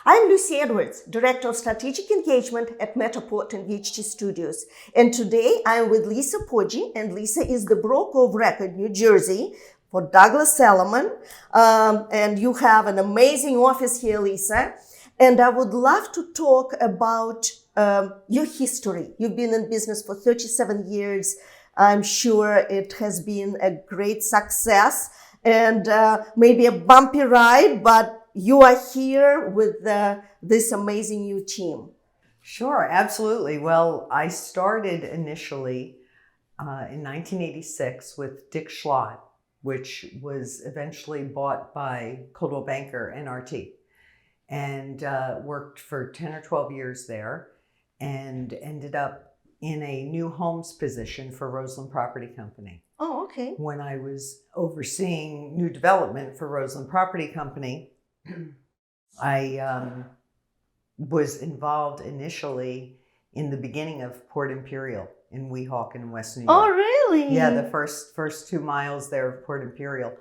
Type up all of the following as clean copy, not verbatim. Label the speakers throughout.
Speaker 1: I'm Lucy Edwards, Director of Strategic Engagement at Metaport and VHT Studios. And today I'm with Lisa Poggi, and Lisa is the broker of record, New Jersey, for Douglas Elliman. And you have an amazing office here, Lisa. And I would love to talk about your history. You've been in business for 37 years. I'm sure it has been a great success and maybe a bumpy ride, but you are here with this amazing new team.
Speaker 2: Sure, absolutely. Well, I started initially in 1986 with Dick Schlott, which was eventually bought by Coldwell Banker NRT, and worked for 10 or 12 years there and ended up in a new homes position for Roseland Property Company.
Speaker 1: Oh, okay.
Speaker 2: When I was overseeing new development for Roseland Property Company, I was involved initially in the beginning of Port Imperium in Weehawken in West New York.
Speaker 1: Oh, really?
Speaker 2: Yeah, the first 2 miles there of Port Imperium.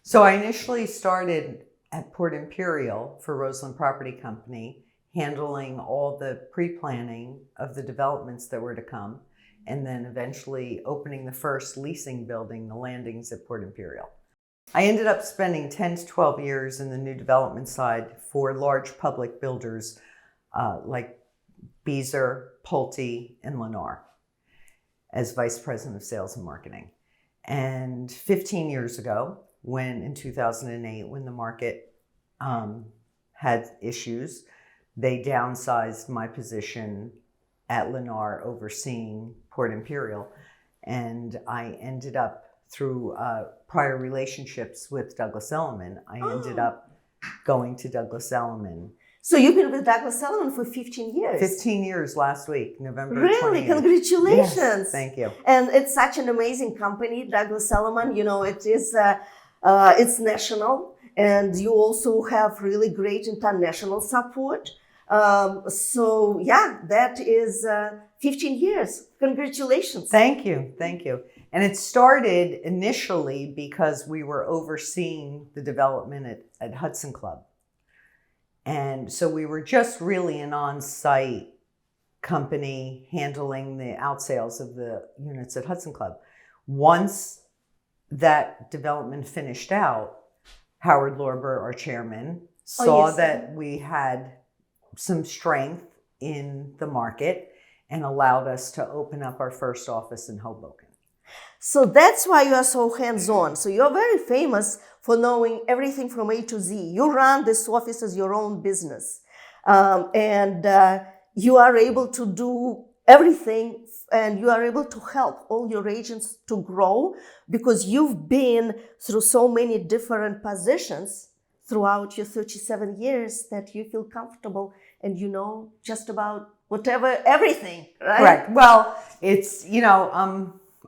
Speaker 2: So I initially started at Port Imperium for Roseland Property Company, handling all the pre-planning of the developments that were to come, and then eventually opening the first leasing building, the landings at Port Imperium. I ended up spending 10 to 12 years in the new development side for large public builders like Beazer, Pulte, and Lennar as Vice President of Sales and Marketing. And 15 years ago, in 2008, when the market had issues, they downsized my position at Lennar overseeing Port Imperium. And I ended up, through prior relationships with Douglas Elliman, I ended up going to Douglas Elliman.
Speaker 1: So you've been with Douglas Elliman for 15 years?
Speaker 2: 15 years last week, November 28th.
Speaker 1: Really? Congratulations.
Speaker 2: Yes, thank you.
Speaker 1: And it's such an amazing company, Douglas Elliman. You know, it is, it's national, and you also have really great international support. So yeah, that is 15 years. Congratulations.
Speaker 2: Thank you. Thank you. And it started initially because we were overseeing the development at Hudson Club. And so we were just really an on-site company handling the outsales of the units at Hudson Club. Once that development finished out, Howard Lorber, our chairman, saw that we had some strength in the market and allowed us to open up our first office in Hoboken.
Speaker 1: So that's why you are so hands-on. So you're very famous for knowing everything from A to Z. You run this office as your own business. And you are able to do everything, and you are able to help all your agents to grow because you've been through so many different positions throughout your 37 years that you feel comfortable and you know just about everything, right?
Speaker 2: Correct. Well, it's,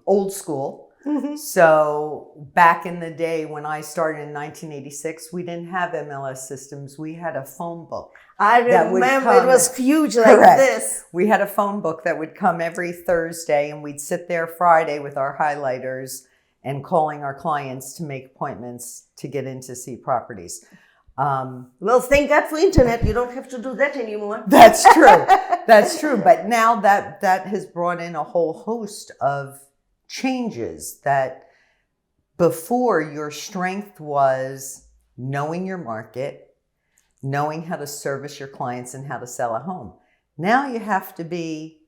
Speaker 2: old school. Mm-hmm. So back in the day when I started in 1986, we didn't have MLS systems. We had a phone book.
Speaker 1: I remember it was huge like this.
Speaker 2: We had a phone book that would come every Thursday, and we'd sit there Friday with our highlighters and calling our clients to make appointments to get in to see properties.
Speaker 1: Well, thank God for internet. You don't have to do that anymore.
Speaker 2: That's true. That's true. But now that has brought in a whole host of changes that before your strength was knowing your market, knowing how to service your clients and how to sell a home. Now you have to be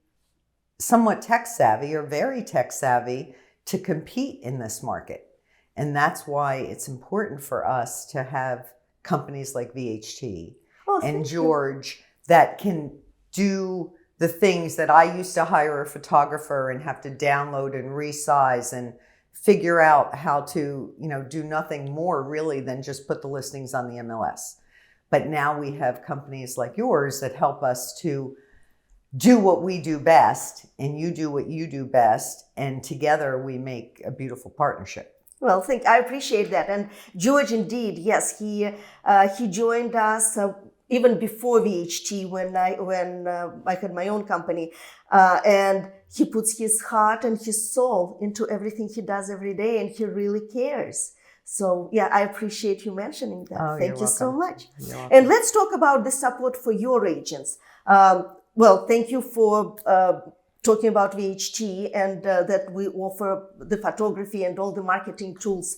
Speaker 2: somewhat tech savvy or very tech savvy to compete in this market. And that's why it's important for us to have companies like VHT and George that can do the things that I used to hire a photographer and have to download and resize and figure out how to, do nothing more really than just put the listings on the MLS. But now we have companies like yours that help us to do what we do best and you do what you do best. And together we make a beautiful partnership.
Speaker 1: Well, I appreciate that. And George, indeed, yes, he joined us even before VHT when I had my own company, and he puts his heart and his soul into everything he does every day, and he really cares. So yeah, I appreciate you mentioning that.
Speaker 2: Oh,
Speaker 1: Thank
Speaker 2: you're
Speaker 1: you so
Speaker 2: welcome.
Speaker 1: much.
Speaker 2: You're welcome.
Speaker 1: And let's talk about the support for your agents. Well, thank you for talking about VHT and that we offer the photography and all the marketing tools